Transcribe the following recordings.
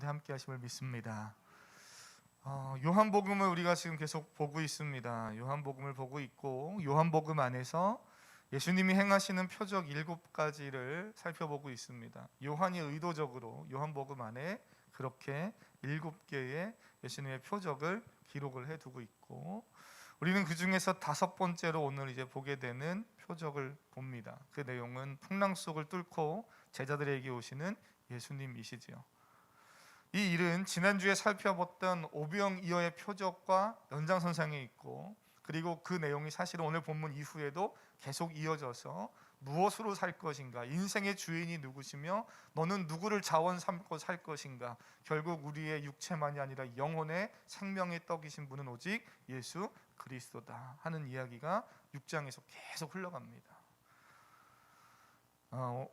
가운데 함께 하심을 믿습니다. 요한복음을 우리가 지금 계속 보고 있습니다. 요한복음을 보고 있고 요한복음 안에서 예수님이 행하시는 표적 7가지를 살펴보고 있습니다. 요한이 의도적으로 요한복음 안에 그렇게 7개의 예수님의 표적을 기록을 해두고 있고, 우리는 그 중에서 5번째로 오늘 이제 보게 되는 표적을 봅니다. 그 내용은 풍랑 속을 뚫고 제자들에게 오시는 예수님이시지요. 이 일은 지난주에 살펴봤던 오병이어의 표적과 연장선상에 있고, 그리고 그 내용이 사실은 오늘 본문 이후에도 계속 이어져서 무엇으로 살 것인가, 인생의 주인이 누구시며 너는 누구를 자원 삼고 살 것인가, 결국 우리의 육체만이 아니라 영혼의 생명의 떡이신 분은 오직 예수 그리스도다 하는 이야기가 6장에서 계속 흘러갑니다.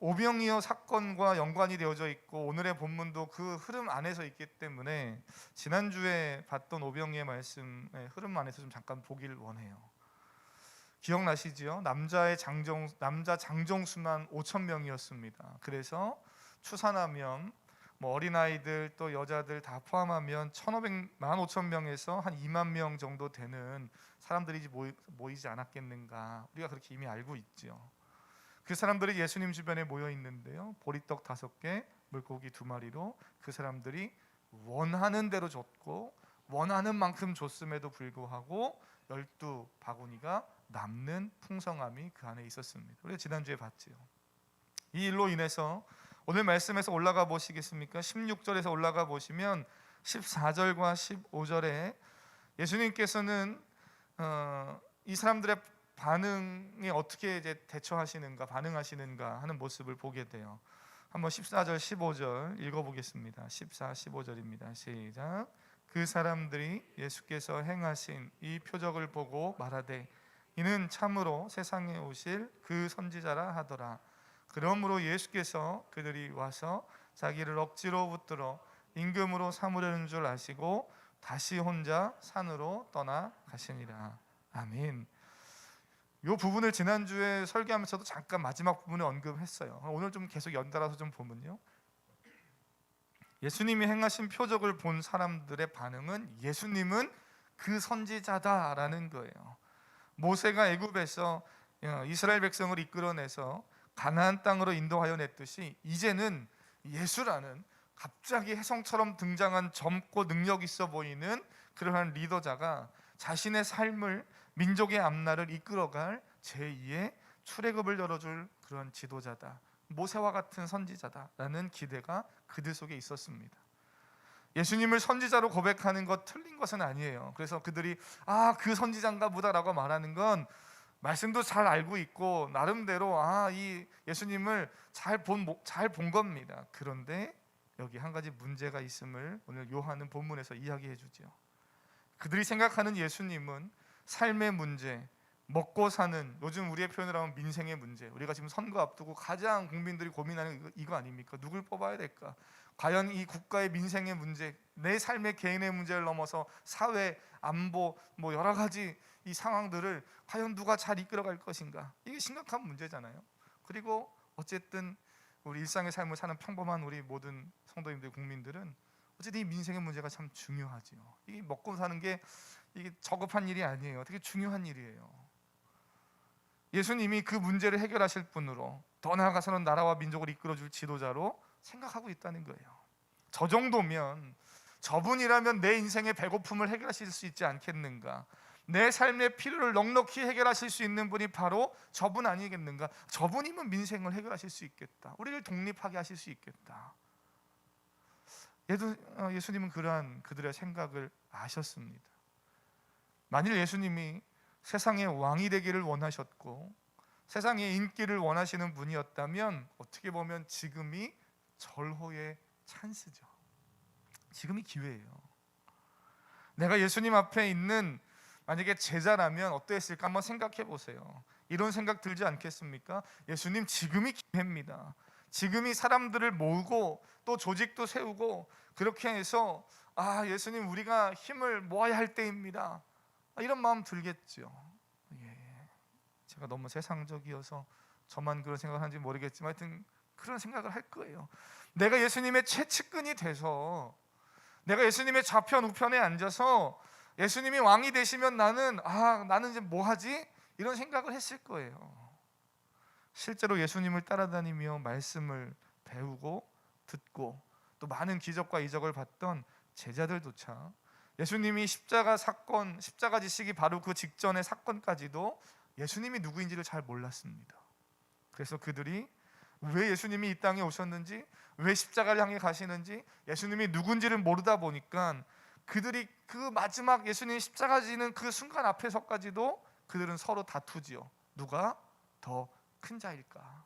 오병이어 사건과 연관이 되어져 있고 오늘의 본문도 그 흐름 안에서 있기 때문에 지난주에 봤던 오병이의 말씀의 흐름 안에서 좀 잠깐 보길 원해요. 기억나시죠? 남자 장정수만 5,000명이었습니다. 그래서 추산하면 어린아이들 또 여자들 다 포함하면 15,000명에서 한 2만 명 정도 되는 사람들이 모이지 않았겠는가, 우리가 그렇게 이미 알고 있죠. 그 사람들이 예수님 주변에 모여 있는데요, 보리떡 5개, 물고기 2마리로 그 사람들이 원하는 대로 줬고 원하는 만큼 줬음에도 불구하고 12바구니가 남는 풍성함이 그 안에 있었습니다. 우리가 지난주에 봤지요. 이 일로 인해서 오늘 말씀에서 올라가 보시겠습니까? 16절에서 올라가 보시면 14절과 15절에 예수님께서는 이 사람들의 반응에 어떻게 이제 대처하시는가, 반응하시는가 하는 모습을 보게 돼요. 한번 14절 15절 읽어보겠습니다. 14, 15절입니다. 시작. 그 사람들이 예수께서 행하신 이 표적을 보고 말하되 이는 참으로 세상에 오실 그 선지자라 하더라. 그러므로 예수께서 그들이 와서 자기를 억지로 붙들어 임금으로 삼으려는 줄 아시고 다시 혼자 산으로 떠나 가시니라. 아멘. 이 부분을 지난주에 설교하면서도 잠깐 마지막 부분에 언급했어요. 오늘 좀 계속 연달아서 좀 보면요, 예수님이 행하신 표적을 본 사람들의 반응은 예수님은 그 선지자다라는 거예요. 모세가 애굽에서 이스라엘 백성을 이끌어내서 가나안 땅으로 인도하여 냈듯이 이제는 예수라는 갑자기 혜성처럼 등장한 젊고 능력 있어 보이는 그러한 리더자가 자신의 삶을, 민족의 앞날을 이끌어갈 제2의 출애굽을 열어줄 그런 지도자다, 모세와 같은 선지자다라는 기대가 그들 속에 있었습니다. 예수님을 선지자로 고백하는 것 틀린 것은 아니에요. 그래서 그들이 그 선지자인가 보다라고 말하는 건 말씀도 잘 알고 있고 나름대로 이 예수님을 잘 본 겁니다. 그런데 여기 한 가지 문제가 있음을 오늘 요한은 본문에서 이야기해 주죠. 그들이 생각하는 예수님은 삶의 문제, 먹고 사는, 요즘 우리의 표현으로 하면 민생의 문제, 우리가 지금 선거 앞두고 가장 국민들이 고민하는 이거 아닙니까? 누굴 뽑아야 될까? 과연 이 국가의 민생의 문제, 내 삶의 개인의 문제를 넘어서 사회, 안보, 여러 가지 이 상황들을 과연 누가 잘 이끌어갈 것인가? 이게 심각한 문제잖아요. 그리고 어쨌든 우리 일상의 삶을 사는 평범한 우리 모든 성도님들, 국민들은 어쨌든 이 민생의 문제가 참 중요하죠. 이게 먹고 사는 게 이게 저급한 일이 아니에요. 되게 중요한 일이에요. 예수님이 그 문제를 해결하실 분으로, 더 나아가서는 나라와 민족을 이끌어줄 지도자로 생각하고 있다는 거예요. 저 정도면 저분이라면 내 인생의 배고픔을 해결하실 수 있지 않겠는가? 내 삶의 필요를 넉넉히 해결하실 수 있는 분이 바로 저분 아니겠는가? 저분이면 민생을 해결하실 수 있겠다, 우리를 독립하게 하실 수 있겠다. 예수님은 그러한 그들의 생각을 아셨습니다. 만일 예수님이 세상의 왕이 되기를 원하셨고 세상의 인기를 원하시는 분이었다면 어떻게 보면 지금이 절호의 찬스죠. 지금이 기회예요. 내가 예수님 앞에 있는 만약에 제자라면 어떠했을까 한번 생각해 보세요. 이런 생각 들지 않겠습니까? 예수님, 지금이 기회입니다. 지금이 사람들을 모으고 또 조직도 세우고 그렇게 해서 예수님, 우리가 힘을 모아야 할 때입니다, 이런 마음 들겠죠. 제가 너무 세상적이어서 저만 그런 생각을 하는지 모르겠지만 하여튼 그런 생각을 할 거예요. 내가 예수님의 최측근이 돼서, 내가 예수님의 좌편 우편에 앉아서 예수님이 왕이 되시면 나는 이제 뭐 하지? 이런 생각을 했을 거예요. 실제로 예수님을 따라다니며 말씀을 배우고 듣고 또 많은 기적과 이적을 봤던 제자들조차 예수님이 십자가 사건, 십자가 지시기 바로 그 직전의 사건까지도 예수님이 누구인지를 잘 몰랐습니다. 그래서 그들이 왜 예수님이 이 땅에 오셨는지, 왜 십자가를 향해 가시는지 예수님이 누군지를 모르다 보니까 그들이 그 마지막 예수님이 십자가 지는 그 순간 앞에서까지도 그들은 서로 다투지요. 누가 더 큰 자일까?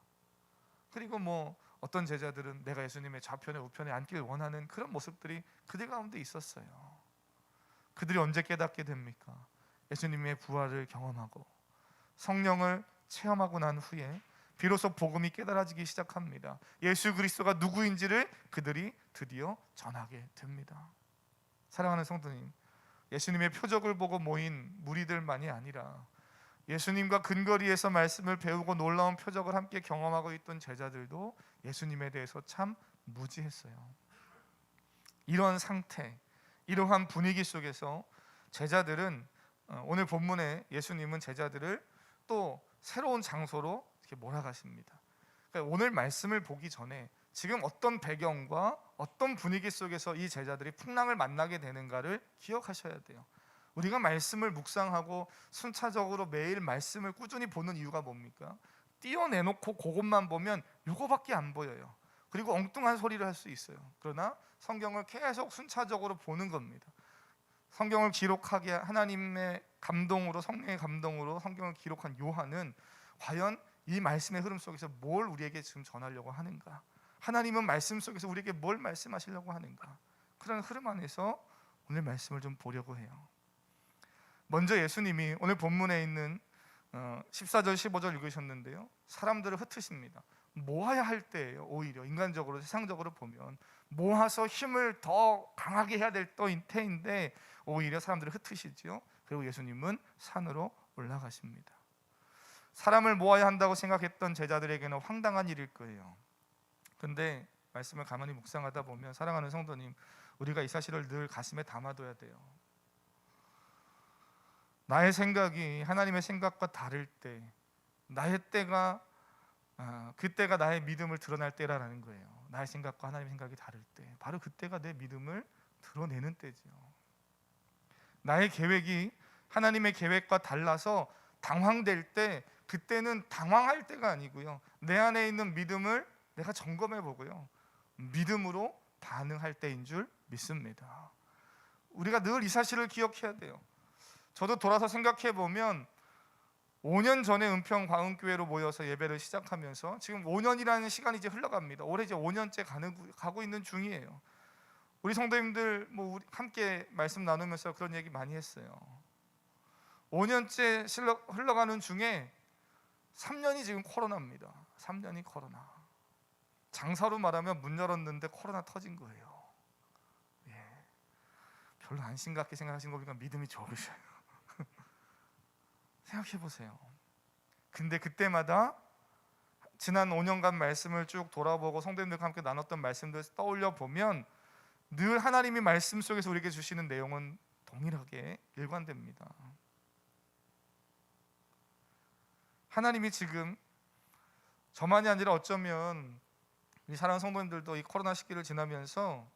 그리고 어떤 제자들은 내가 예수님의 좌편에 우편에 앉길 원하는 그런 모습들이 그들 가운데 있었어요. 그들이 언제 깨닫게 됩니까? 예수님의 부활을 경험하고 성령을 체험하고 난 후에 비로소 복음이 깨달아지기 시작합니다. 예수 그리스도가 누구인지를 그들이 드디어 전하게 됩니다. 사랑하는 성도님, 예수님의 표적을 보고 모인 무리들만이 아니라 예수님과 근거리에서 말씀을 배우고 놀라운 표적을 함께 경험하고 있던 제자들도 예수님에 대해서 참 무지했어요. 이런 상태, 이러한 분위기 속에서 제자들은 오늘 본문에 예수님은 제자들을 또 새로운 장소로 이렇게 몰아가십니다. 그러니까 오늘 말씀을 보기 전에 지금 어떤 배경과 어떤 분위기 속에서 이 제자들이 풍랑을 만나게 되는가를 기억하셔야 돼요. 우리가 말씀을 묵상하고 순차적으로 매일 말씀을 꾸준히 보는 이유가 뭡니까? 띄어내놓고 그것만 보면 요거밖에 안 보여요. 그리고 엉뚱한 소리를 할 수 있어요. 그러나 성경을 계속 순차적으로 보는 겁니다. 성경을 기록하게 하나님의 감동으로, 성령의 감동으로 성경을 기록한 요한은 과연 이 말씀의 흐름 속에서 뭘 우리에게 지금 전하려고 하는가? 하나님은 말씀 속에서 우리에게 뭘 말씀하시려고 하는가? 그런 흐름 안에서 오늘 말씀을 좀 보려고 해요. 먼저 예수님이 오늘 본문에 있는 14절 15절 읽으셨는데요, 사람들을 흩으십니다. 모아야 할 때예요. 오히려 인간적으로 세상적으로 보면 모아서 힘을 더 강하게 해야 될 때인데 오히려 사람들을 흩으시지요. 그리고 예수님은 산으로 올라가십니다. 사람을 모아야 한다고 생각했던 제자들에게는 황당한 일일 거예요. 근데 말씀을 가만히 묵상하다 보면 사랑하는 성도님, 우리가 이 사실을 늘 가슴에 담아둬야 돼요. 나의 생각이 하나님의 생각과 다를 때, 나의 때가 그때가 나의 믿음을 드러날 때라는 거예요. 나의 생각과 하나님의 생각이 다를 때, 바로 그때가 내 믿음을 드러내는 때지요. 나의 계획이 하나님의 계획과 달라서 당황될 때, 그때는 당황할 때가 아니고요, 내 안에 있는 믿음을 내가 점검해 보고요, 믿음으로 반응할 때인 줄 믿습니다. 우리가 늘 이 사실을 기억해야 돼요. 저도 돌아서 생각해 보면 5년 전에 은평 광흥교회로 모여서 예배를 시작하면서 지금 5년이라는 시간이 이제 흘러갑니다. 올해 이제 5년째 가고 있는 중이에요. 우리 성도님들 우리 함께 말씀 나누면서 그런 얘기 많이 했어요. 5년째 흘러가는 중에 3년이 지금 코로나입니다. 3년이 코로나. 장사로 말하면 문 열었는데 코로나 터진 거예요. 예. 별로 안 심각하게 생각하시는 거 보니까 믿음이 적으셔요. 생각해 보세요. 근데 그때마다 지난 5년간 말씀을 쭉 돌아보고 성도님들과 함께 나눴던 말씀들 떠올려 보면 늘 하나님이 말씀 속에서 우리에게 주시는 내용은 동일하게 일관됩니다. 하나님이 지금 저만이 아니라 어쩌면 우리 사랑하는 성도님들도 이 코로나 시기를 지나면서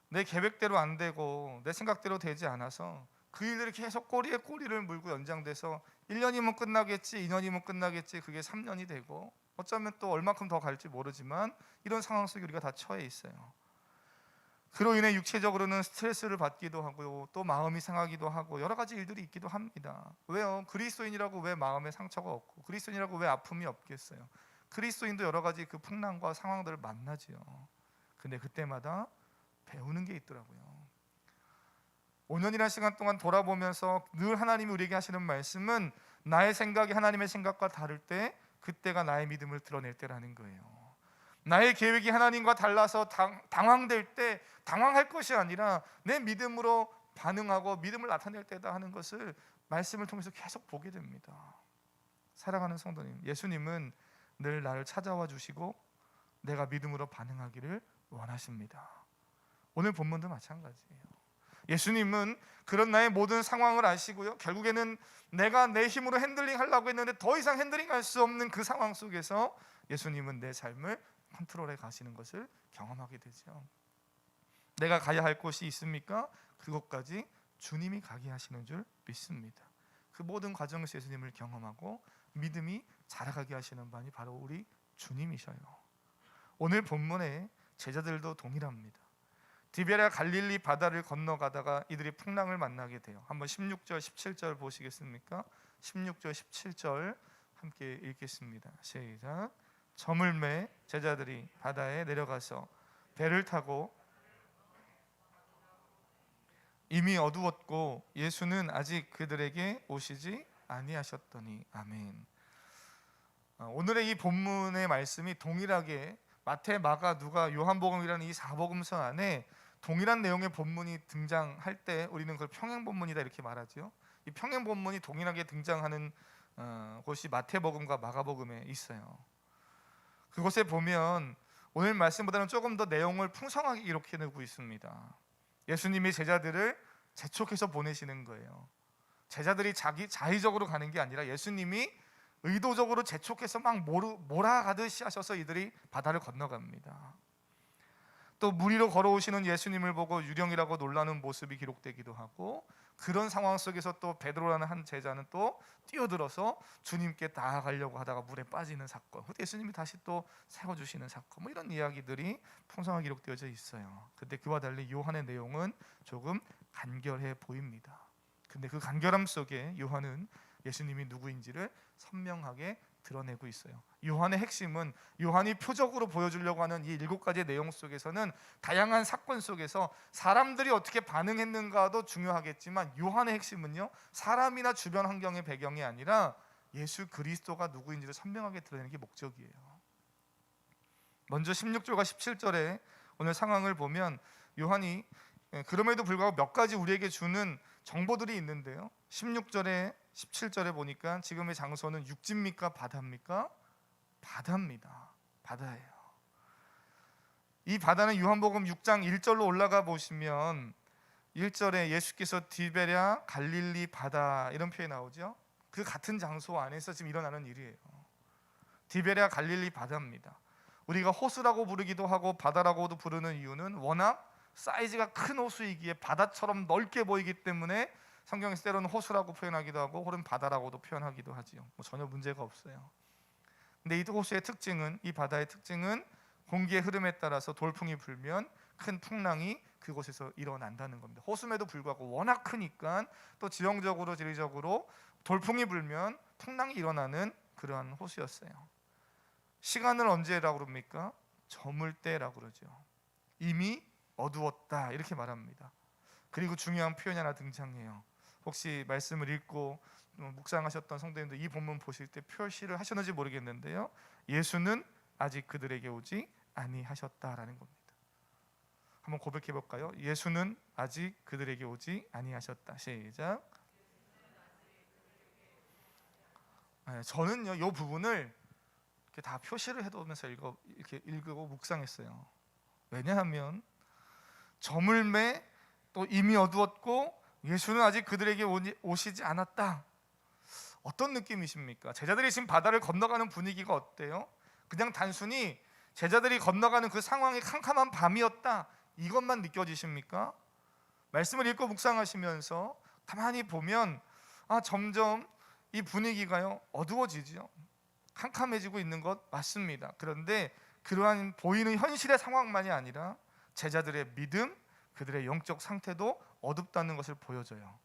내 계획대로 안 되고 내 생각대로 되지 않아서 그 일들이 계속 꼬리에 꼬리를 물고 연장돼서 1년이면 끝나겠지, 2년이면 끝나겠지, 그게 3년이 되고 어쩌면 또 얼마큼 더 갈지 모르지만 이런 상황 속에 우리가 다 처해 있어요. 그로 인해 육체적으로는 스트레스를 받기도 하고 또 마음이 상하기도 하고 여러 가지 일들이 있기도 합니다. 왜요? 그리스도인이라고 왜 마음에 상처가 없고 그리스도인이라고 왜 아픔이 없겠어요? 그리스도인도 여러 가지 그 풍랑과 상황들을 만나지요. 근데 그때마다 배우는 게 있더라고요. 5년이라는 시간 동안 돌아보면서 늘 하나님이 우리에게 하시는 말씀은 나의 생각이 하나님의 생각과 다를 때 그때가 나의 믿음을 드러낼 때라는 거예요. 나의 계획이 하나님과 달라서 당황될 때 당황할 것이 아니라 내 믿음으로 반응하고 믿음을 나타낼 때다 하는 것을 말씀을 통해서 계속 보게 됩니다. 사랑하는 성도님, 예수님은 늘 나를 찾아와 주시고 내가 믿음으로 반응하기를 원하십니다. 오늘 본문도 마찬가지예요. 예수님은 그런 나의 모든 상황을 아시고요, 결국에는 내가 내 힘으로 핸들링 하려고 했는데 더 이상 핸들링 할 수 없는 그 상황 속에서 예수님은 내 삶을 컨트롤해 가시는 것을 경험하게 되죠. 내가 가야 할 곳이 있습니까? 그곳까지 주님이 가게 하시는 줄 믿습니다. 그 모든 과정에서 예수님을 경험하고 믿음이 자라가게 하시는 분이 바로 우리 주님이셔요. 오늘 본문에 제자들도 동일합니다. 디베랴 갈릴리 바다를 건너가다가 이들이 풍랑을 만나게 돼요. 한번 16절 17절 보시겠습니까? 16절 17절 함께 읽겠습니다. 시작. 저물매 제자들이 바다에 내려가서 배를 타고, 이미 어두웠고 예수는 아직 그들에게 오시지 아니하셨더니. 아멘. 오늘의 이 본문의 말씀이 동일하게 마태, 마가, 누가, 요한복음이라는 이 4복음서 안에 동일한 내용의 본문이 등장할 때 우리는 그걸 평행본문이다 이렇게 말하죠. 이 평행본문이 동일하게 등장하는 곳이 마태복음과 마가복음에 있어요. 그곳에 보면 오늘 말씀보다는 조금 더 내용을 풍성하게 기록해내고 있습니다. 예수님이 제자들을 재촉해서 보내시는 거예요. 제자들이 자의적으로 가는 게 아니라 예수님이 의도적으로 재촉해서 막 몰아가듯이 하셔서 이들이 바다를 건너갑니다. 또 물 위로 걸어오시는 예수님을 보고 유령이라고 놀라는 모습이 기록되기도 하고, 그런 상황 속에서 또 베드로라는 한 제자는 또 뛰어들어서 주님께 나아가려고 하다가 물에 빠지는 사건, 예수님이 다시 또 세워주시는 사건, 뭐 이런 이야기들이 풍성하게 기록되어져 있어요. 근데 그와 달리 요한의 내용은 조금 간결해 보입니다. 근데 그 간결함 속에 요한은 예수님이 누구인지를 선명하게 드러내고 있어요. 요한의 핵심은 요한이 표적으로 보여주려고 하는 이 7가지의 내용 속에서는 다양한 사건 속에서 사람들이 어떻게 반응했는가도 중요하겠지만, 요한의 핵심은요, 사람이나 주변 환경의 배경이 아니라 예수 그리스도가 누구인지를 선명하게 드러내는 게 목적이에요. 먼저 16절과 17절에 오늘 상황을 보면 요한이 그럼에도 불구하고 몇 가지 우리에게 주는 정보들이 있는데요, 16절에 17절에 보니까 지금의 장소는 육지입니까? 바다입니까? 바다입니다. 바다예요. 이 바다는 요한복음 6장 1절로 올라가 보시면 1절에 예수께서 디베랴 갈릴리 바다 이런 표현이 나오죠. 그 같은 장소 안에서 지금 일어나는 일이에요. 디베랴 갈릴리 바다입니다. 우리가 호수라고 부르기도 하고 바다라고도 부르는 이유는 워낙 사이즈가 큰 호수이기에 바다처럼 넓게 보이기 때문에 성경에서 때로는 호수라고 표현하기도 하고 혹은 바다라고도 표현하기도 하지요. 뭐 전혀 문제가 없어요. 근데 이 호수의 특징은, 이 바다의 특징은 공기의 흐름에 따라서 돌풍이 불면 큰 풍랑이 그곳에서 일어난다는 겁니다. 호수임에도 불구하고 워낙 크니까 또 지형적으로 지리적으로 돌풍이 불면 풍랑이 일어나는 그러한 호수였어요. 시간을 언제라고 그럽니까? 저물 때라고 그러죠. 이미 어두웠다 이렇게 말합니다. 그리고 중요한 표현이 하나 등장해요. 혹시 말씀을 읽고 묵상하셨던 성도님들 이 본문 보실 때 표시를 하셨는지 모르겠는데요, 예수는 아직 그들에게 오지 아니하셨다라는 겁니다. 한번 고백해 볼까요? 예수는 아직 그들에게 오지 아니하셨다. 시작. 저는요, 이 부분을 이렇게 다 표시를 해두면서 이렇게 읽고 묵상했어요. 왜냐하면 저물매, 또 이미 어두웠고 예수는 아직 그들에게 오시지 않았다. 어떤 느낌이십니까? 제자들이 지금 바다를 건너가는 분위기가 어때요? 그냥 단순히 제자들이 건너가는 그 상황이 캄캄한 밤이었다, 이것만 느껴지십니까? 말씀을 읽고 묵상하시면서 가만히 보면 점점 이 분위기가요 어두워지죠. 캄캄해지고 있는 것 맞습니다. 그런데 그러한 보이는 현실의 상황만이 아니라 제자들의 믿음, 그들의 영적 상태도 어둡다는 것을 보여줘요.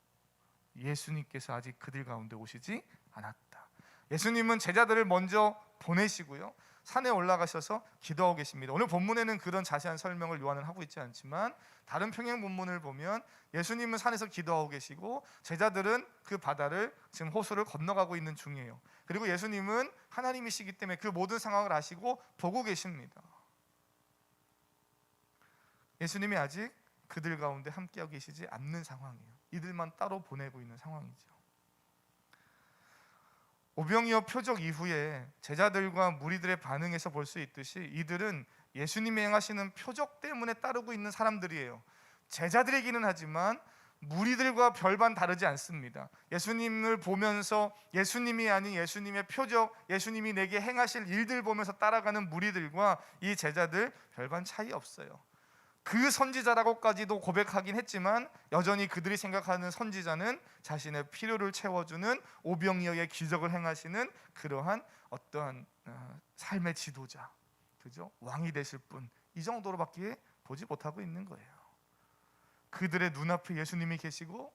예수님께서 아직 그들 가운데 오시지 않았다. 예수님은 제자들을 먼저 보내시고요, 산에 올라가셔서 기도하고 계십니다. 오늘 본문에는 그런 자세한 설명을 요한은 하고 있지 않지만 다른 평행 본문을 보면 예수님은 산에서 기도하고 계시고 제자들은 그 바다를 지금 호수를 건너가고 있는 중이에요. 그리고 예수님은 하나님이시기 때문에 그 모든 상황을 아시고 보고 계십니다. 예수님이 아직 그들 가운데 함께하고 계시지 않는 상황이에요. 이들만 따로 보내고 있는 상황이죠. 오병이어 표적 이후에 제자들과 무리들의 반응에서 볼 수 있듯이 이들은 예수님이 행하시는 표적 때문에 따르고 있는 사람들이에요. 제자들이기는 하지만 무리들과 별반 다르지 않습니다. 예수님을 보면서 예수님이 아닌 예수님의 표적, 예수님이 내게 행하실 일들 보면서 따라가는 무리들과 이 제자들 별반 차이 없어요. 그 선지자라고까지도 고백하긴 했지만 여전히 그들이 생각하는 선지자는 자신의 필요를 채워주는 오병이어의 기적을 행하시는 그러한 어떠한 삶의 지도자, 그죠? 왕이 되실 분, 이 정도로밖에 보지 못하고 있는 거예요. 그들의 눈앞에 예수님이 계시고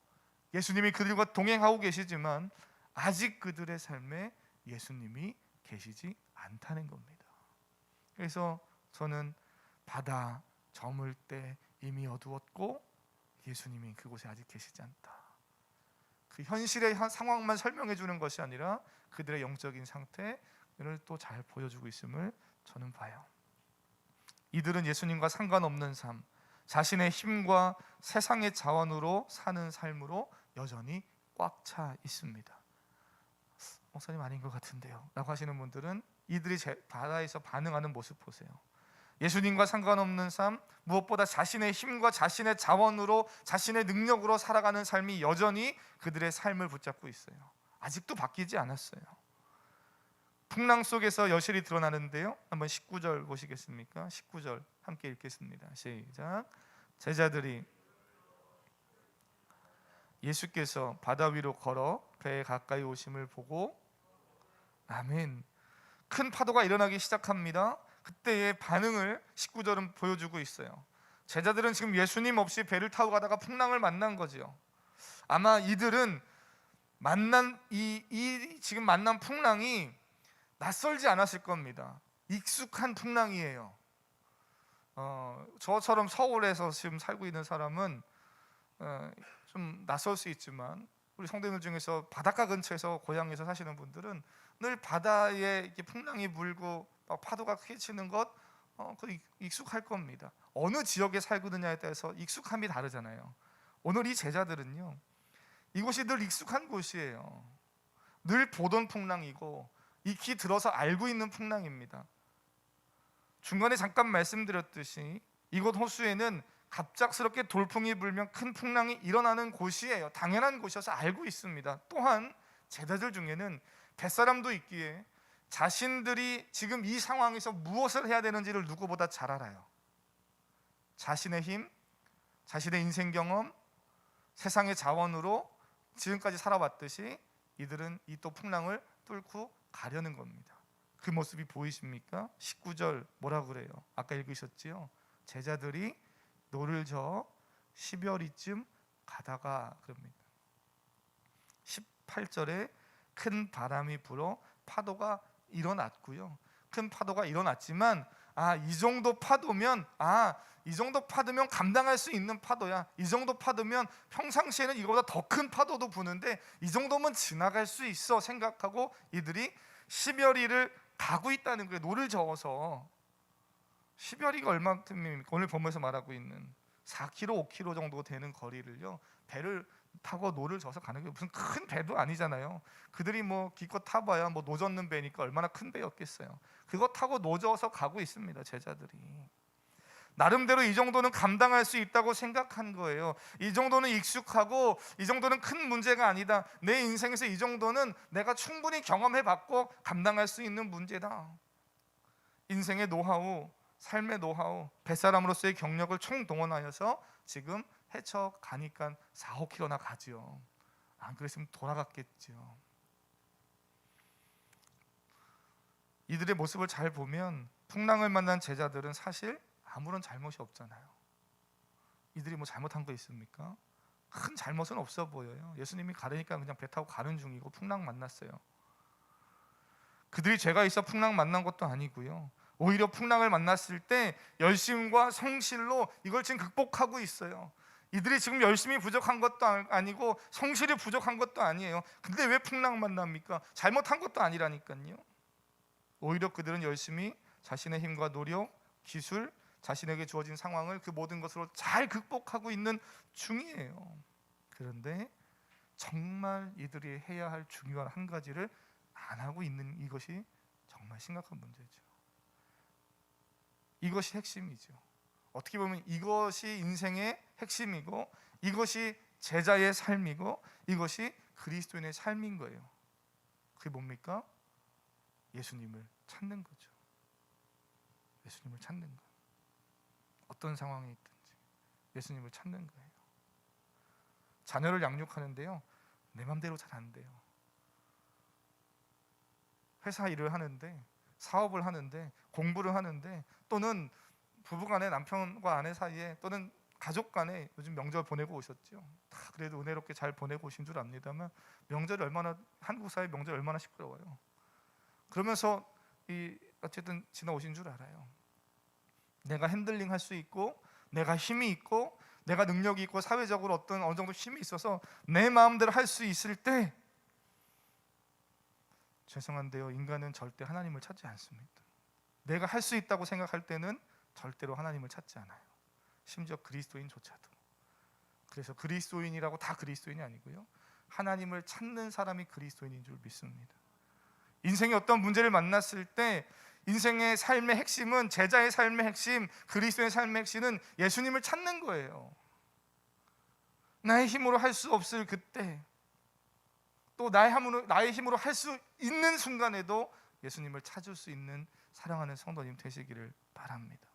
예수님이 그들과 동행하고 계시지만 아직 그들의 삶에 예수님이 계시지 않다는 겁니다. 그래서 저는 바다 저물 때 이미 어두웠고 예수님이 그곳에 아직 계시지 않다. 그 현실의 상황만 설명해 주는 것이 아니라 그들의 영적인 상태를 또 잘 보여주고 있음을 저는 봐요. 이들은 예수님과 상관없는 삶, 자신의 힘과 세상의 자원으로 사는 삶으로 여전히 꽉 차 있습니다. 목사님 아닌 것 같은데요 라고 하시는 분들은 이들이 바다에서 반응하는 모습 보세요. 예수님과 상관없는 삶, 무엇보다 자신의 힘과 자신의 자원으로 자신의 능력으로 살아가는 삶이 여전히 그들의 삶을 붙잡고 있어요. 아직도 바뀌지 않았어요. 풍랑 속에서 여실히 드러나는데요, 한번 19절 보시겠습니까? 19절 함께 읽겠습니다. 시작. 제자들이 예수께서 바다 위로 걸어 배에 가까이 오심을 보고, 아멘, 큰 파도가 일어나기 시작합니다. 그때의 반응을 19절은 보여주고 있어요. 제자들은 지금 예수님 없이 배를 타고 가다가 풍랑을 만난 거죠. 아마 이들은 지금 만난 풍랑이 낯설지 않았을 겁니다. 익숙한 풍랑이에요. 저처럼 서울에서 지금 살고 있는 사람은 좀 낯설 수 있지만 우리 성도님들 중에서 바닷가 근처에서 고향에서 사시는 분들은 늘 바다에 이렇게 풍랑이 불고 파도가 크게 치는 것 익숙할 겁니다. 어느 지역에 살고 있느냐에 따라서 익숙함이 다르잖아요. 오늘 이 제자들은요, 이곳이 늘 익숙한 곳이에요. 늘 보던 풍랑이고 익히 들어서 알고 있는 풍랑입니다. 중간에 잠깐 말씀드렸듯이 이곳 호수에는 갑작스럽게 돌풍이 불면 큰 풍랑이 일어나는 곳이에요. 당연한 곳이어서 알고 있습니다. 또한 제자들 중에는 뱃사람도 있기에 자신들이 지금 이 상황에서 무엇을 해야 되는지를 누구보다 잘 알아요. 자신의 힘, 자신의 인생 경험, 세상의 자원으로 지금까지 살아왔듯이 이들은 이 또 풍랑을 뚫고 가려는 겁니다. 그 모습이 보이십니까? 19절 뭐라 그래요? 아까 읽으셨지요? 제자들이 노를 저어 10여리쯤 가다가 그럽니다. 18절에 큰 바람이 불어 파도가 일어났고요. 큰 파도가 일어났지만 이 정도 파도면 감당할 수 있는 파도야. 이 정도 파도면 평상시에는 이거보다 더 큰 파도도 부는데 이 정도면 지나갈 수 있어 생각하고 이들이 10여리를 가고 있다는 거예요. 노를 저어서. 10여리가 얼마큼입니까? 오늘 본문에서 말하고 있는 4km, 5km 정도 되는 거리를요, 배를 타고 노를 저어서 가는 게 무슨 큰 배도 아니잖아요. 그들이 기껏 타봐야 노젓는 배니까 얼마나 큰 배였겠어요. 그거 타고 노저어서 가고 있습니다. 제자들이 나름대로 이 정도는 감당할 수 있다고 생각한 거예요. 이 정도는 익숙하고 이 정도는 큰 문제가 아니다. 내 인생에서 이 정도는 내가 충분히 경험해봤고 감당할 수 있는 문제다. 인생의 노하우, 삶의 노하우, 뱃사람으로서의 경력을 총동원하여서 지금 헤쳐가니까 4-5km나 가지요. 안 그랬으면 돌아갔겠죠. 이들의 모습을 잘 보면 풍랑을 만난 제자들은 사실 아무런 잘못이 없잖아요. 이들이 잘못한 거 있습니까? 큰 잘못은 없어 보여요. 예수님이 가르니까 그냥 배 타고 가는 중이고 풍랑 만났어요. 그들이 죄가 있어 풍랑 만난 것도 아니고요. 오히려 풍랑을 만났을 때 열심과 성실로 이걸 지금 극복하고 있어요. 이들이 지금 열심이 부족한 것도 아니고 성실이 부족한 것도 아니에요. 근데 왜 풍랑 만납니까? 잘못한 것도 아니라니까요. 오히려 그들은 열심히 자신의 힘과 노력, 기술, 자신에게 주어진 상황을 그 모든 것으로 잘 극복하고 있는 중이에요. 그런데 정말 이들이 해야 할 중요한 한 가지를 안 하고 있는 이것이 정말 심각한 문제죠. 이것이 핵심이죠. 어떻게 보면 이것이 인생의 핵심이고, 이것이 제자의 삶이고, 이것이 그리스도인의 삶인 거예요. 그게 뭡니까? 예수님을 찾는 거죠. 예수님을 찾는 거. 어떤 상황에 있든지 예수님을 찾는 거예요. 자녀를 양육하는데요, 내 맘대로 잘 안 돼요. 회사 일을 하는데, 사업을 하는데, 공부를 하는데, 또는 부부간에, 남편과 아내 사이에, 또는 가족간에 요즘 명절 보내고 오셨죠. 다 그래도 은혜롭게 잘 보내고 오신 줄 압니다만, 명절이 얼마나, 한국 사회 명절 얼마나 시끄러워요. 그러면서 어쨌든 지나오신 줄 알아요. 내가 핸들링 할 수 있고, 내가 힘이 있고, 내가 능력이 있고, 사회적으로 어느 정도 힘이 있어서 내 마음대로 할 수 있을 때, 죄송한데요, 인간은 절대 하나님을 찾지 않습니다. 내가 할 수 있다고 생각할 때는 절대로 하나님을 찾지 않아요. 심지어 그리스도인조차도. 그래서 그리스도인이라고 다 그리스도인이 아니고요, 하나님을 찾는 사람이 그리스도인인 줄 믿습니다. 인생의 어떤 문제를 만났을 때 인생의 삶의 핵심은, 제자의 삶의 핵심, 그리스도의 삶의 핵심은 예수님을 찾는 거예요. 나의 힘으로 할 수 없을 그때, 또 나의 힘으로 할 수 있는 순간에도 예수님을 찾을 수 있는 사랑하는 성도님 되시기를 바랍니다.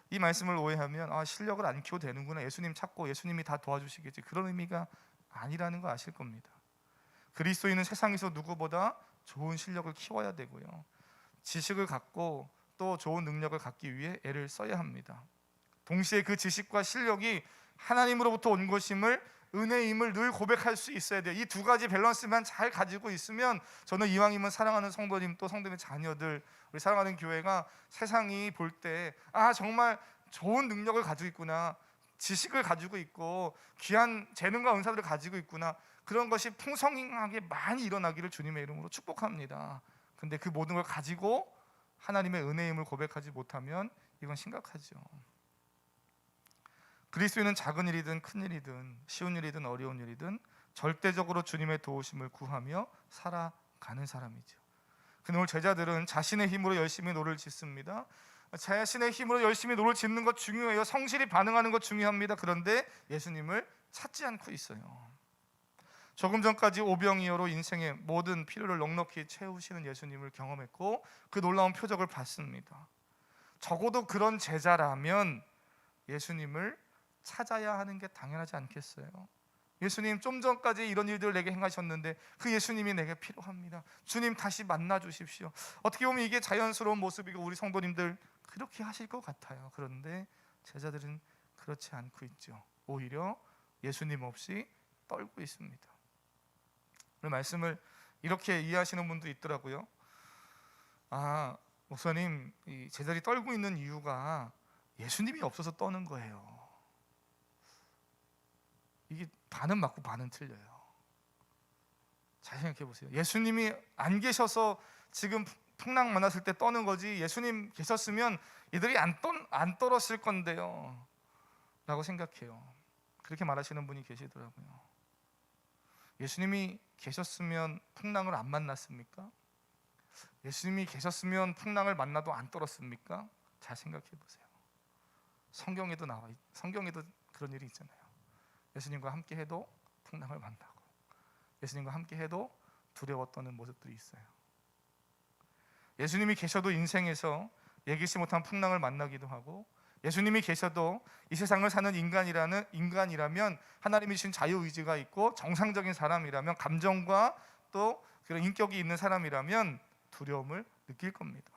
이 말씀을 오해하면 실력을 안 키워도 되는구나, 예수님 찾고 예수님이 다 도와주시겠지, 그런 의미가 아니라는 거 아실 겁니다. 그리스도인은 세상에서 누구보다 좋은 실력을 키워야 되고요, 지식을 갖고 또 좋은 능력을 갖기 위해 애를 써야 합니다. 동시에 그 지식과 실력이 하나님으로부터 온 것임을, 은혜임을 늘 고백할 수 있어야 돼요. 이 두 가지 밸런스만 잘 가지고 있으면, 저는 이왕이면 사랑하는 성도님, 또 성도님의 자녀들, 우리 사랑하는 교회가 세상이 볼 때 정말 좋은 능력을 가지고 있구나, 지식을 가지고 있고 귀한 재능과 은사들을 가지고 있구나, 그런 것이 풍성하게 많이 일어나기를 주님의 이름으로 축복합니다. 근데 그 모든 걸 가지고 하나님의 은혜임을 고백하지 못하면 이건 심각하죠. 그리스도인은 작은 일이든 큰 일이든, 쉬운 일이든 어려운 일이든 절대적으로 주님의 도우심을 구하며 살아가는 사람이죠. 근데 오늘 제자들은 자신의 힘으로 열심히 노를 짓습니다. 자신의 힘으로 열심히 노를 짓는 것 중요해요. 성실히 반응하는 것 중요합니다. 그런데 예수님을 찾지 않고 있어요. 조금 전까지 오병이어로 인생의 모든 필요를 넉넉히 채우시는 예수님을 경험했고, 그 놀라운 표적을 봤습니다. 적어도 그런 제자라면 예수님을 찾아야 하는 게 당연하지 않겠어요? 예수님, 좀 전까지 이런 일들을 내게 행하셨는데 그 예수님이 내게 필요합니다. 주님, 다시 만나 주십시오. 어떻게 보면 이게 자연스러운 모습이고 우리 성도님들 그렇게 하실 것 같아요. 그런데 제자들은 그렇지 않고 있죠. 오히려 예수님 없이 떨고 있습니다. 오늘 말씀을 이렇게 이해하시는 분도 있더라고요. 목사님, 이 제자들이 떨고 있는 이유가 예수님이 없어서 떠는 거예요. 이게 반은 맞고 반은 틀려요. 잘 생각해 보세요. 예수님이 안 계셔서 지금 풍랑 만났을 때 떠는 거지, 예수님 계셨으면 이들이 안 떨었을 건데요 라고 생각해요. 그렇게 말하시는 분이 계시더라고요. 예수님이 계셨으면 풍랑을 안 만났습니까? 예수님이 계셨으면 풍랑을 만나도 안 떨었습니까? 잘 생각해 보세요. 성경에도 그런 일이 있잖아요. 예수님과 함께 해도 풍랑을 만나고, 예수님과 함께 해도 두려워 떠는 모습들이 있어요. 예수님이 계셔도 인생에서 예기치 못한 풍랑을 만나기도 하고, 예수님이 계셔도 이 세상을 사는 인간이라면 하나님이 주신 자유의지가 있고 정상적인 사람이라면, 감정과 또 그런 인격이 있는 사람이라면 두려움을 느낄 겁니다.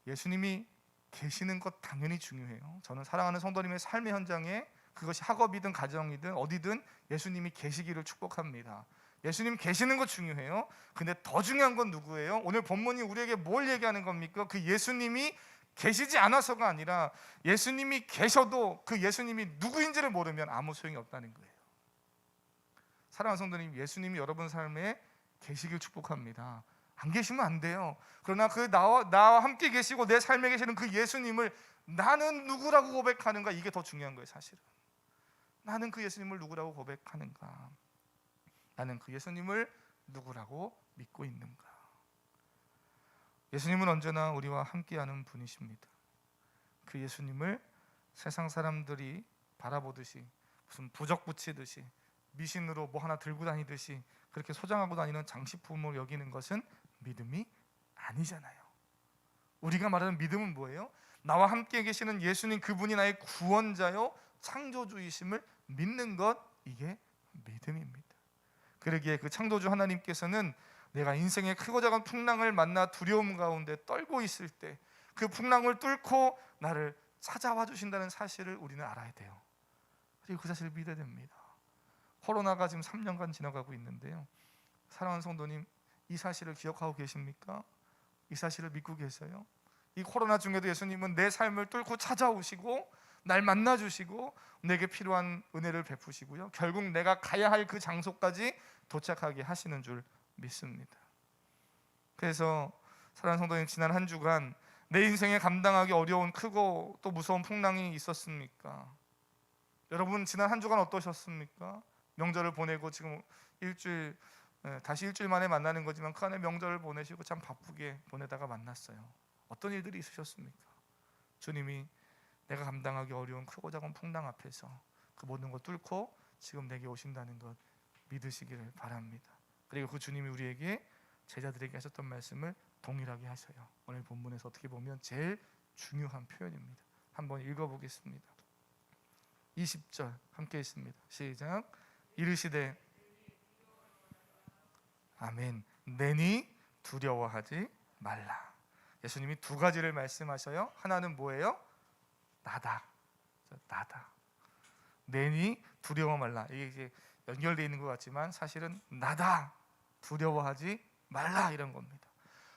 예수님이 계시는 것 당연히 중요해요. 저는 사랑하는 성도님의 삶의 현장에, 그것이 학업이든 가정이든 어디든 예수님이 계시기를 축복합니다. 예수님 계시는 것 중요해요. 근데 더 중요한 건 누구예요? 오늘 본문이 우리에게 뭘 얘기하는 겁니까? 그 예수님이 계시지 않아서가 아니라, 예수님이 계셔도 그 예수님이 누구인지를 모르면 아무 소용이 없다는 거예요. 사랑하는 성도님, 예수님이 여러분 삶에 계시길 축복합니다. 안 계시면 안 돼요. 그러나 그 나와 함께 계시고 내 삶에 계시는 그 예수님을 나는 누구라고 고백하는가, 이게 더 중요한 거예요. 사실은 나는 그 예수님을 누구라고 고백하는가, 나는 그 예수님을 누구라고 믿고 있는가? 예수님은 언제나 우리와 함께하는 분이십니다. 그 예수님을 세상 사람들이 바라보듯이 무슨 부적 붙이듯이 미신으로 뭐 하나 들고 다니듯이 그렇게 소장하고 다니는 장식품을 여기는 것은 믿음이 아니잖아요. 우리가 말하는 믿음은 뭐예요? 나와 함께 계시는 예수님, 그분이 나의 구원자요 창조주이심을 믿는 것, 이게 믿음입니다. 그러기에 그 창조주 하나님께서는 내가 인생의 크고 작은 풍랑을 만나 두려움 가운데 떨고 있을 때 그 풍랑을 뚫고 나를 찾아와 주신다는 사실을 우리는 알아야 돼요. 그리고 그 사실을 믿어야 됩니다. 코로나가 지금 3년간 지나가고 있는데요, 사랑하는 성도님, 이 사실을 기억하고 계십니까? 이 사실을 믿고 계세요? 이 코로나 중에도 예수님은 내 삶을 뚫고 찾아오시고 날 만나주시고 내게 필요한 은혜를 베푸시고요, 결국 내가 가야 할 그 장소까지 도착하게 하시는 줄 믿습니다. 그래서 사랑하는 성도님, 지난 한 주간 내 인생에 감당하기 어려운 크고 또 무서운 풍랑이 있었습니까? 여러분 지난 한 주간 어떠셨습니까? 명절을 보내고 지금 다시 일주일 만에 만나는 거지만 그 안에 명절을 보내시고 참 바쁘게 보내다가 만났어요. 어떤 일들이 있으셨습니까? 주님이 내가 감당하기 어려운 크고 작은 풍랑 앞에서 그 모든 것 뚫고 지금 내게 오신다는 것 믿으시기를 바랍니다. 그리고 그 주님이 우리에게, 제자들에게 하셨던 말씀을 동일하게 하셔요. 오늘 본문에서 어떻게 보면 제일 중요한 표현입니다. 한번 읽어보겠습니다. 20절 함께 있습니다. 시작. 이르시되 아멘, 내니 두려워하지 말라. 예수님이 두 가지를 말씀하셔요. 하나는 뭐예요? 나다. 나다. 내니 두려워 말라. 이게 이제 연결되어 있는 것 같지만 사실은 나다. 두려워하지 말라, 이런 겁니다.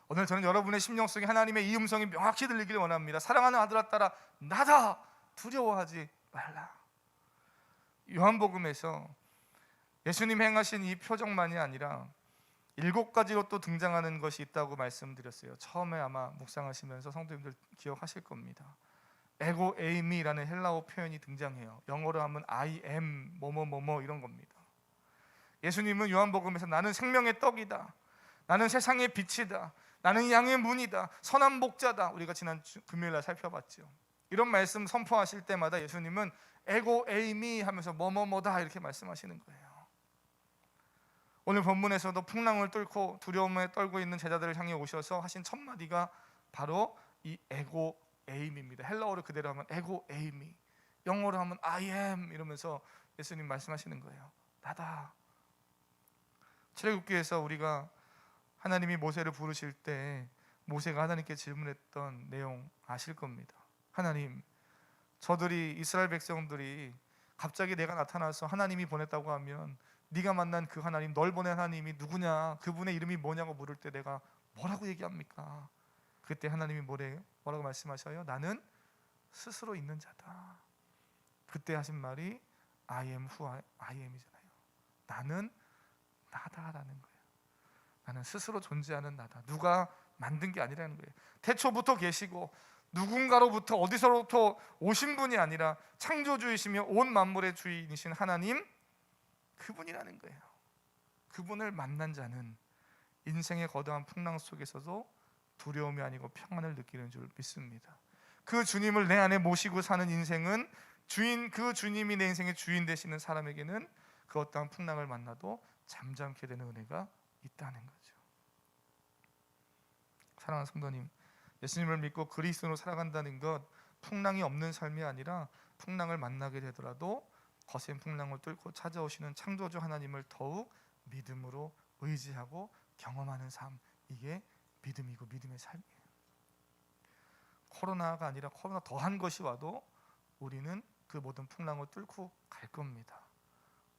오늘 저는 여러분의 심령 속에 하나님의 이 음성이 명확히 들리기를 원합니다. 사랑하는 아들아 딸아, 나다. 두려워하지 말라. 요한복음에서 예수님 행하신 이 표적만이 아니라 7가지로 또 등장하는 것이 있다고 말씀드렸어요. 처음에 아마 묵상하시면서 성도님들 기억하실 겁니다. 에고 에이미라는 헬라어 표현이 등장해요. 영어로 하면 I am 뭐뭐뭐뭐 이런 겁니다. 예수님은 요한복음에서 나는 생명의 떡이다, 나는 세상의 빛이다, 나는 양의 문이다, 선한 목자다, 우리가 지난 금요일날 살펴봤죠. 이런 말씀 선포하실 때마다 예수님은 에고 에이미 하면서 뭐뭐뭐다 이렇게 말씀하시는 거예요. 오늘 본문에서도 풍랑을 뚫고 두려움에 떨고 있는 제자들을 향해 오셔서 하신 첫 마디가 바로 이 에고 에임입니다. 헬라어로 그대로 하면 에고 에이미, 영어로 하면 I am 이러면서 예수님 말씀하시는 거예요. 나다. 출애굽기에서 우리가 하나님이 모세를 부르실 때 모세가 하나님께 질문했던 내용 아실 겁니다. 하나님, 저들이 이스라엘 백성들이 갑자기 내가 나타나서 하나님이 보냈다고 하면 네가 만난 그 하나님, 널 보낸 하나님이 누구냐, 그분의 이름이 뭐냐고 물을 때 내가 뭐라고 얘기합니까? 그때 하나님이 뭐라고 말씀하셔요? 나는 스스로 있는 자다. 그때 하신 말이 I am who I am이잖아요. 나는 나다라는 거예요. 나는 스스로 존재하는 나다. 누가 만든 게 아니라는 거예요. 태초부터 계시고 누군가로부터 어디서부터 오신 분이 아니라 창조주이시며 온 만물의 주인이신 하나님, 그분이라는 거예요. 그분을 만난 자는 인생의 거대한 풍랑 속에서도 두려움이 아니고 평안을 느끼는 줄 믿습니다. 그 주님을 내 안에 모시고 사는 인생은 그 주님이 내 인생의 주인 되시는 사람에게는 그 어떠한 풍랑을 만나도 잠잠케 되는 은혜가 있다는 거죠. 사랑하는 성도님, 예수님을 믿고 그리스도로 살아간다는 것, 풍랑이 없는 삶이 아니라 풍랑을 만나게 되더라도 거센 풍랑을 뚫고 찾아오시는 창조주 하나님을 더욱 믿음으로 의지하고 경험하는 삶, 이게 믿음이고 믿음의 삶이에요. 코로나가 아니라 코로나 더한 것이 와도 우리는 그 모든 풍랑을 뚫고 갈 겁니다.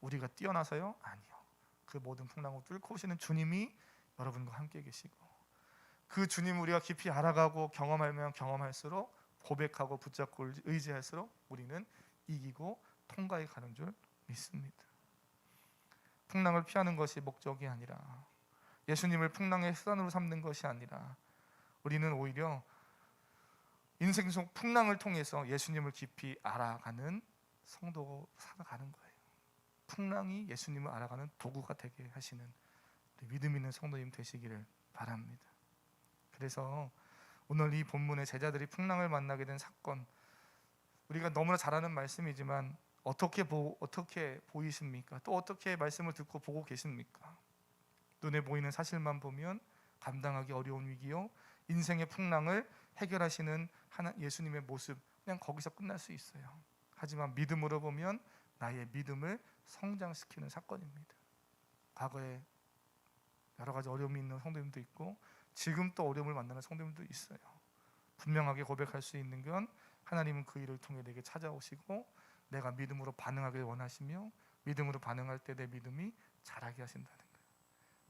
우리가 뛰어나서요? 아니요. 그 모든 풍랑을 뚫고 오시는 주님이 여러분과 함께 계시고, 그 주님 우리가 깊이 알아가고 경험하면 경험할수록, 고백하고 붙잡고 의지할수록 우리는 이기고 통과해 가는 줄 믿습니다. 풍랑을 피하는 것이 목적이 아니라, 예수님을 풍랑의 수단으로 삼는 것이 아니라, 우리는 오히려 인생 속 풍랑을 통해서 예수님을 깊이 알아가는 성도로 살아가는 거예요. 풍랑이 예수님을 알아가는 도구가 되게 하시는 믿음 있는 성도님 되시기를 바랍니다. 그래서 오늘 이 본문에 제자들이 풍랑을 만나게 된 사건, 우리가 너무나 잘 아는 말씀이지만 어떻게 보이십니까? 또 어떻게 말씀을 듣고 보고 계십니까? 눈에 보이는 사실만 보면 감당하기 어려운 위기요, 인생의 풍랑을 해결하시는 예수님의 모습, 그냥 거기서 끝날 수 있어요. 하지만 믿음으로 보면 나의 믿음을 성장시키는 사건입니다. 과거에 여러 가지 어려움이 있는 성도님도 있고 지금 또 어려움을 만나는 성도님도 있어요. 분명하게 고백할 수 있는 건 하나님은 그 일을 통해 내게 찾아오시고 내가 믿음으로 반응하길 원하시며 믿음으로 반응할 때 내 믿음이 자라게 하신다는 거예요.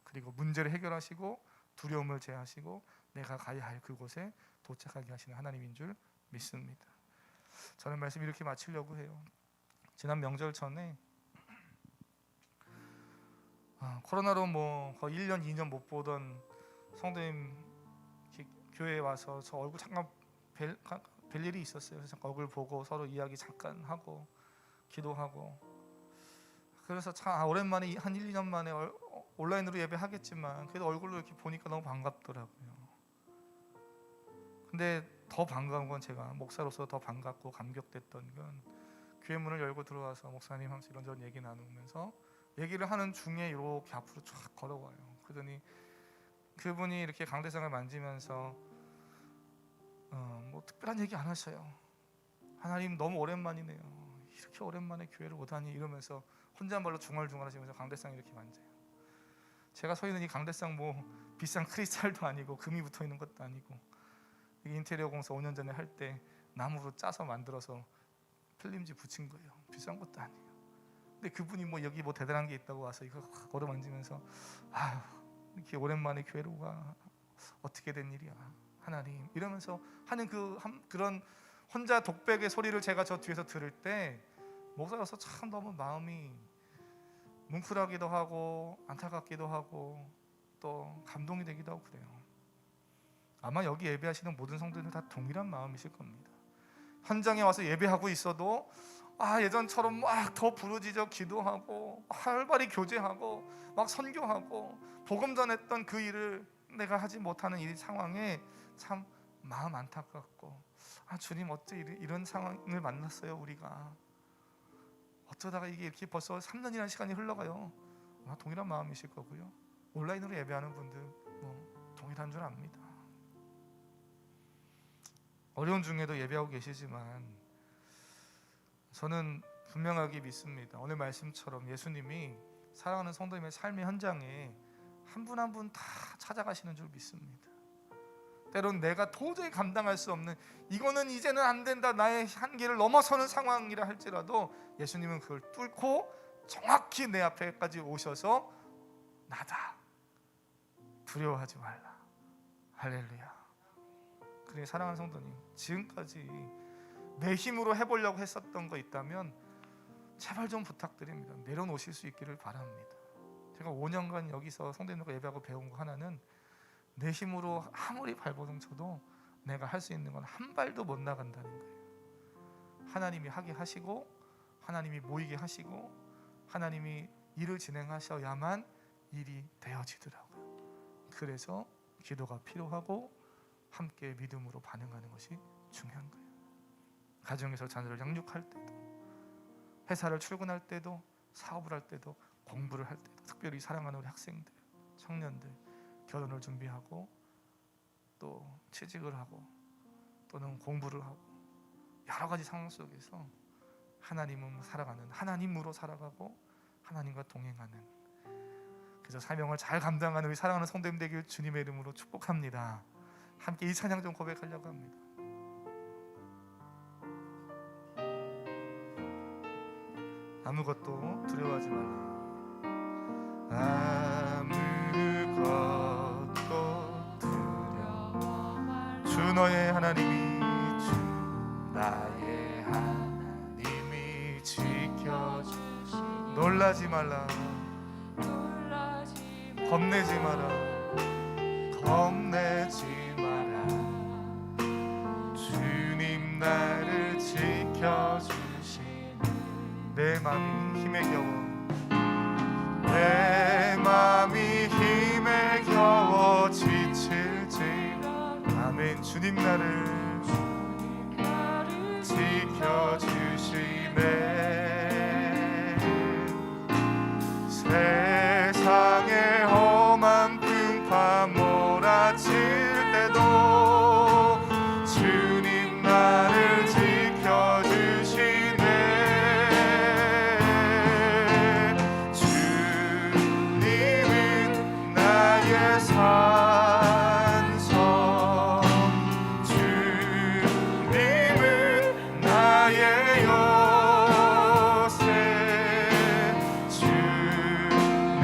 그리고 문제를 해결하시고 두려움을 제하시고 내가 가야 할 그곳에 도착하게 하시는 하나님인 줄 믿습니다. 저는 말씀 이렇게 마치려고 해요. 지난 명절 전에 코로나로 거의 1년 2년 못 보던 성도님 교회에 와서 저 얼굴 잠깐 뵐 일이 있었어요. 그래서 얼굴 보고 서로 이야기 잠깐 하고 기도하고, 그래서 참 오랜만에 한 1, 2년 만에 온라인으로 예배하겠지만 그래도 얼굴로 이렇게 보니까 너무 반갑더라고요. 근데 더 반가운 건 제가 목사로서 더 반갑고 감격됐던 건 교회 문을 열고 들어와서 목사님 하면서 이런저런 얘기 나누면서 얘기를 하는 중에 이렇게 앞으로 쫙 걸어와요. 그러더니 그분이 이렇게 강대상을 만지면서 특별한 얘기 안 하셔요. 하나님 너무 오랜만이네요. 이렇게 오랜만에 교회를 오다니 이러면서 혼잣말로 중얼중얼 하시면서 강대상 이렇게 만져요. 제가 서 있는 이 강대상 비싼 크리스탈도 아니고 금이 붙어 있는 것도 아니고 인테리어 공사 5년 전에 할 때 나무로 짜서 만들어서 필름지 붙인 거예요. 비싼 것도 아니에요. 근데 그분이 여기 대단한 게 있다고 와서 이거 걸어 만지면서 이렇게 오랜만에 교회로 가, 어떻게 된 일이야 하나님 이러면서 하는 그런 혼자 독백의 소리를 제가 저 뒤에서 들을 때 목사로서 참 너무 마음이 뭉클하기도 하고 안타깝기도 하고 또 감동이 되기도 하고 그래요. 아마 여기 예배하시는 모든 성도들은 다 동일한 마음이실 겁니다. 현장에 와서 예배하고 있어도 예전처럼 막 더 부르짖어 기도하고 활발히 교제하고 막 선교하고 복음 전했던 그 일을 내가 하지 못하는 이 상황에 참 마음 안타깝고 주님 어째 이런 상황을 만났어요. 우리가 어쩌다가 이게 이렇게 벌써 3년이라는 시간이 흘러가요. 아마 동일한 마음이실 거고요. 온라인으로 예배하는 분들 동일한 줄 압니다. 어려운 중에도 예배하고 계시지만 저는 분명하게 믿습니다. 오늘 말씀처럼 예수님이 사랑하는 성도님의 삶의 현장에 한 분 한 분 다 찾아가시는 줄 믿습니다. 때론 내가 도저히 감당할 수 없는 이거는 이제는 안 된다, 나의 한계를 넘어서는 상황이라 할지라도 예수님은 그걸 뚫고 정확히 내 앞에까지 오셔서 나다, 두려워하지 말라. 할렐루야. 그래, 사랑하는 성도님, 지금까지 내 힘으로 해보려고 했었던 거 있다면 제발 좀 부탁드립니다. 내려놓으실 수 있기를 바랍니다. 제가 5년간 여기서 성도님들과 예배하고 배운 거 하나는 내 힘으로 아무리 발버둥 쳐도 내가 할 수 있는 건 한 발도 못 나간다는 거예요. 하나님이 하게 하시고 하나님이 모이게 하시고 하나님이 일을 진행하셔야만 일이 되어지더라고요. 그래서 기도가 필요하고 함께 믿음으로 반응하는 것이 중요한 거예요. 가정에서 자녀를 양육할 때도, 회사를 출근할 때도, 사업을 할 때도, 공부를 할 때도, 특별히 사랑하는 우리 학생들, 청년들, 결혼을 준비하고 또 취직을 하고 또는 공부를 하고 여러 가지 상황 속에서 하나님은 살아가는, 하나님으로 살아가고 하나님과 동행하는, 그래서 사명을 잘 감당하는 우리 사랑하는 성도님 되길 주님의 이름으로 축복합니다. 함께 이 찬양 좀 고백하려고 합니다. 아무것도 두려워하지 말라. 아무것도 두려워 말라. 주 너의 하나님이, 주 나의 하나님이 지켜주시. 놀라지 말라. 겁내지 마라. 겁내지 마라. 주님 나를 지켜주시니 내 맘이 힘에 겨워, 내 맘이 힘에 주님 나를 지켜주시네. 세상의 험한 풍파 몰아칠 때도 주님 나를 지켜주시네. 주님은 나의 산성, 주님은 나의 요새, 주님은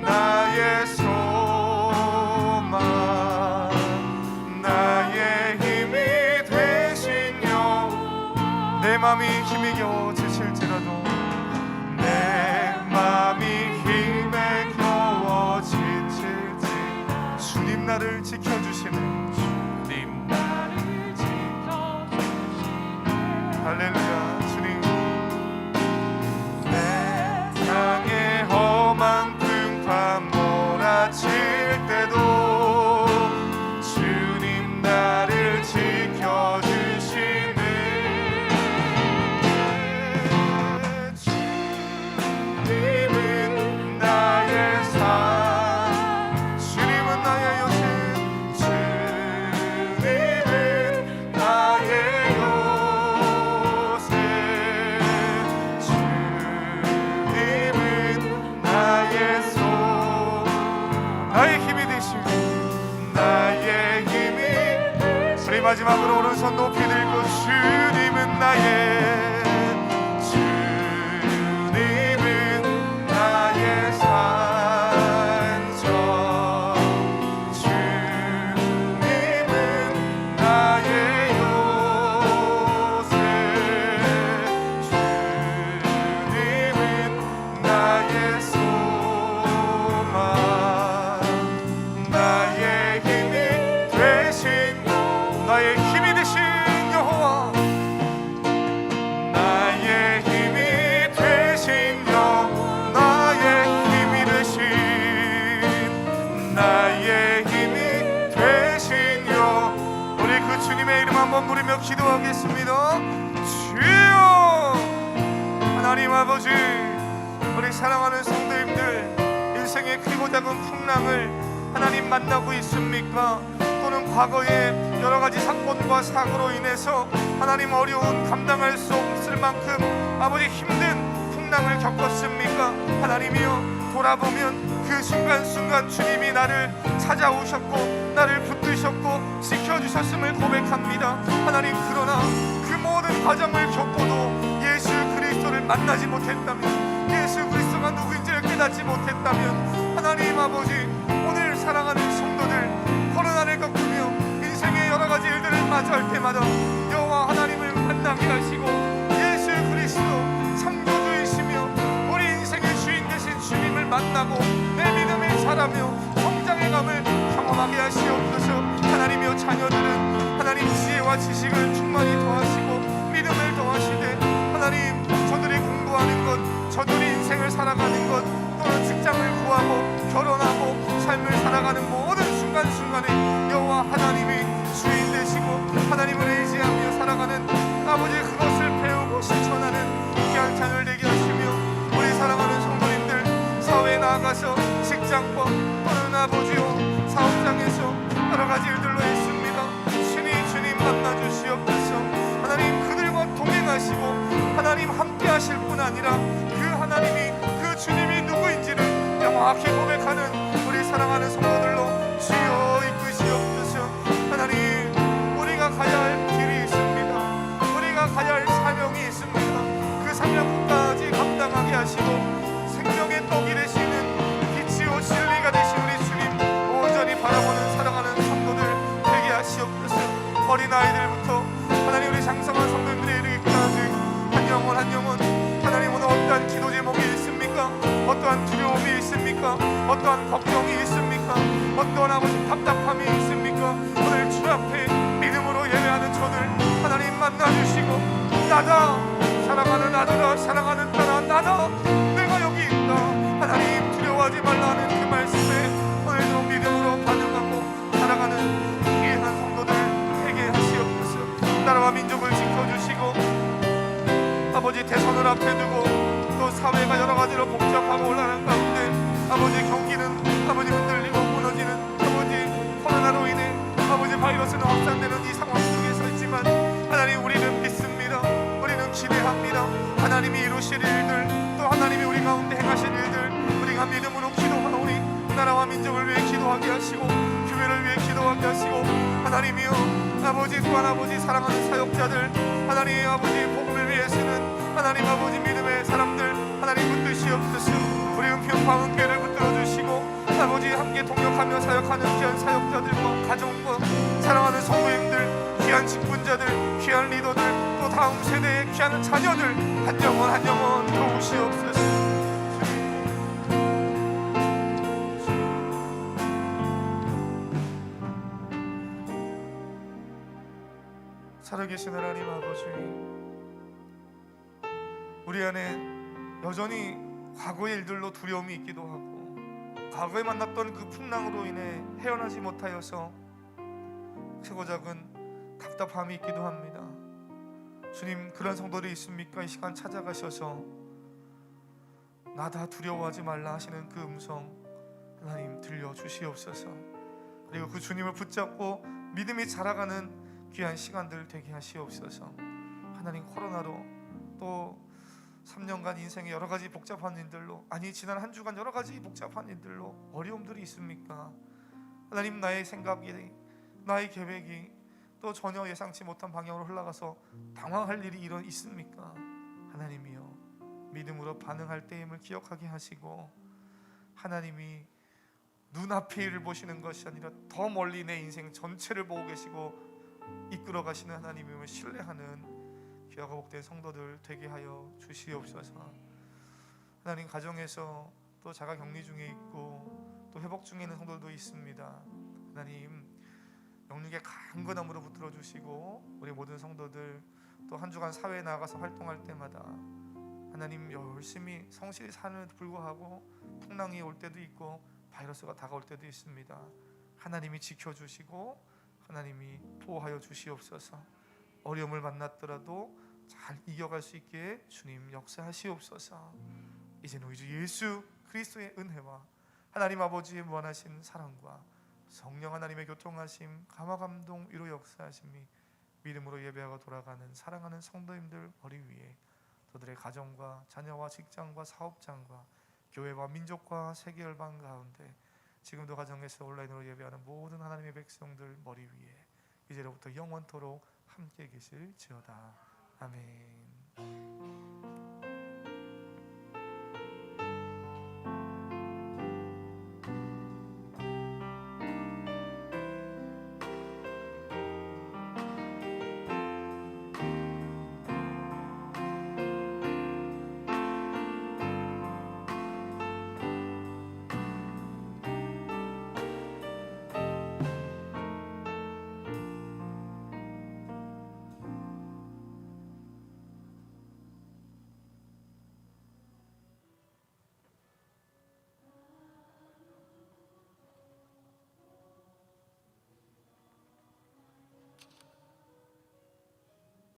나의 소망, 나의 힘이 되시며. 내 맘이 힘이 겨워 지칠지라도, 내 맘이 힘에 겨워 지칠지 주님 나를 지켜주시네. 주님 나를 지켜주시네. 할렐루야. 주님 세상의 험한 풍파 몰아칠 때도 주님 나를 지켜주시네. 주님은 나의 산, 주님은 나의 요새, 주님은 나의 요새, 주님은 나의 소망, 나의 힘이 되시고, 나의 힘이. 우리 마지막으로 오른손 높이 들고, 주님은 나의, 주님은 나의 산성, 주님은 나의 요새, 주님은 나의 소망, 나의 힘이 되신, 나의 힘이 되신 여호와, 나의 힘이 되신 여호와, 나의 힘이 되신, 나의 힘이 되신 여호와. 우리 그 주님의 이름 한번 부르며 기도하겠습니다. 주여. 하나님 아버지, 우리 사랑하는 성도님들, 인생의 크고 작은 풍랑을 하나님 만나고 있습니까? 또는 과거에 여러 가지 사건과 사고로 인해서 하나님 어려운, 감당할 수 없을 만큼 아버지 힘든 풍랑을 겪었습니까? 하나님이여, 돌아보면 그 순간순간 주님이 나를 찾아오셨고 나를 붙드셨고 지켜주셨음을 고백합니다. 하나님, 그러나 그 모든 과정을 겪고도 예수 그리스도를 만나지 못했다면, 예수 그리스도가 누구인지를 깨닫지 못했다면, 하나님 아버지, 오늘 사랑하는 성도들 코로나를 겪으며 인생의 여러 가지 일들을 마주할 때마다 여호와 하나님을 만나게 하시고 예수 그리스도 창조주이시며 우리 인생의 주인 되신 주님을 만나고 내 믿음을 자라며 성장해감을 경험하게 하시옵소서. 하나님이여, 자녀들은 하나님 지혜와 지식을 충만히 더하시고 믿음을 더하시되, 하나님 저들이 공부하는 것, 저들이 인생을 살아가는 것, 또는 직장을 구하고 결혼하고 삶을 살아가는 모든 순간순간에 여호와 하나님이 주인 되시고 하나님을 의지하며 살아가는 아버지, 그것을 배우고 실천하는 귀한 자녀를 되게 하시며, 우리 사랑하는 성도님들 사회에 나아가서 직장과 또는 아버지요 사업장에서 여러 가지 일들로 있습니다. 신이 주님 만나 주시옵소서. 하나님, 그들과 동행하시고 하나님 함께 하실 뿐 아니라 그 하나님이, 그 주님이 누구인지를 명확히 고백하는 우리 사랑하는 성도들로 주여 이끄시옵소서. 하나님, 우리가 가야 할 길이 있습니다. 우리가 가야 할 사명이 있습니다. 그 사명 끝까지 감당하게 하시고 생명의 떡이 되시는 빛이요 진리가 되신 우리 주님 온전히 바라보는 사랑하는 성도들 되게 하시옵소서. 어린아이들부터 하나님 우리 장성한 성도님들에 이르기까지 한 영혼 한 영혼, 하나님 오늘 어떠한 기도 제목이 있습니까? 어떠한 두려움이 있습니까? 어떠한 걱정이 있습니까? 어떠한 아버지 답답함이 있습니까? 오늘 주 앞에 믿음으로 예배하는 저들 하나님 만나주시고, 나다 사랑하는 아들아, 사랑하는 딸아, 나다 내가 여기 있다, 하나님 두려워하지 말라는 그 말씀에 오늘도 믿음으로 반응하고 살아가는 귀한 성도들 아버지 대선을 앞에 두고 또 사회가 여러 가지로 복잡하고 올라가는 가운데 아버지 경기는 아버지 흔들리고 무너지는 아버지 코로나로 인해 아버지 바이러스는 확산되는 이 상황 속에서 있지만 하나님 우리는 믿습니다. 우리는 기대합니다. 하나님이 이루실 일들 또 하나님이 우리 가운데 행하실 일들 우리가 믿음으로 기도하오니 나라와 민족을 위해 기도하게 하시고 교회를 위해 기도하게 하시고 하나님이여 아버지 또한 아버지 사랑하는 사역자들 하나님 아버지 복음을 위해 쓰는 하나님 아버지 믿음의 사람들 하나님 붙드시옵소서. 우리 은평 광흥교회를 붙들어주시고 아버지 함께 동역하며 사역하는 귀한 사역자들과 가정과 사랑하는 성도님들 귀한 직분자들 귀한 리더들 또 다음 세대의 귀한 자녀들 한 영혼 한 영혼 도우시옵소서. 살아계신 하나님 아버지 우리 안에 여전히 과거의 일들로 두려움이 있기도 하고 과거에 만났던 그 풍랑으로 인해 헤어나지 못하여서 크고 작은 답답함이 있기도 합니다. 주님 그런 성도들이 있습니까? 이 시간 찾아가셔서 나다 두려워하지 말라 하시는 그 음성 하나님 들려주시옵소서. 그리고 그 주님을 붙잡고 믿음이 자라가는 귀한 시간들 되게 하시옵소서. 하나님 코로나로 또 3년간 인생의 여러 가지 복잡한 일들로 아니 지난 한 주간 여러 가지 복잡한 일들로 어려움들이 있습니까? 하나님 나의 생각이 나의 계획이 또 전혀 예상치 못한 방향으로 흘러가서 당황할 일이 있습니까? 하나님이여 믿음으로 반응할 때임을 기억하게 하시고 하나님이 눈앞의 일을 보시는 것이 아니라 더 멀리 내 인생 전체를 보고 계시고 이끌어 가시는 하나님임을 신뢰하는 귀하고 복된 성도들 되게 하여 주시옵소서. 하나님 가정에서 또 자가 격리 중에 있고 또 회복 중에 있는 성도들도 있습니다. 하나님 영육의 강건함으로 붙들어 주시고 우리 모든 성도들 또 한 주간 사회에 나가서 활동할 때마다 하나님 열심히 성실히 사는데도 불구하고 풍랑이 올 때도 있고 바이러스가 다가올 때도 있습니다. 하나님이 지켜주시고 하나님이 보호하여 주시옵소서. 어려움을 만났더라도 잘 이겨갈 수 있게 주님 역사하시옵소서. 이제는 우리 주 예수 그리스도의 은혜와 하나님 아버지의 무한하신 사랑과 성령 하나님의 교통하심 감화감동 위로 역사하심이 믿음으로 예배하고 돌아가는 사랑하는 성도님들 머리 위에 저들의 가정과 자녀와 직장과 사업장과 교회와 민족과 세계 열방 가운데 지금도 가정에서 온라인으로 예배하는 모든 하나님의 백성들 머리 위에 이제로부터 영원토록 함께 계실지어다. 아멘.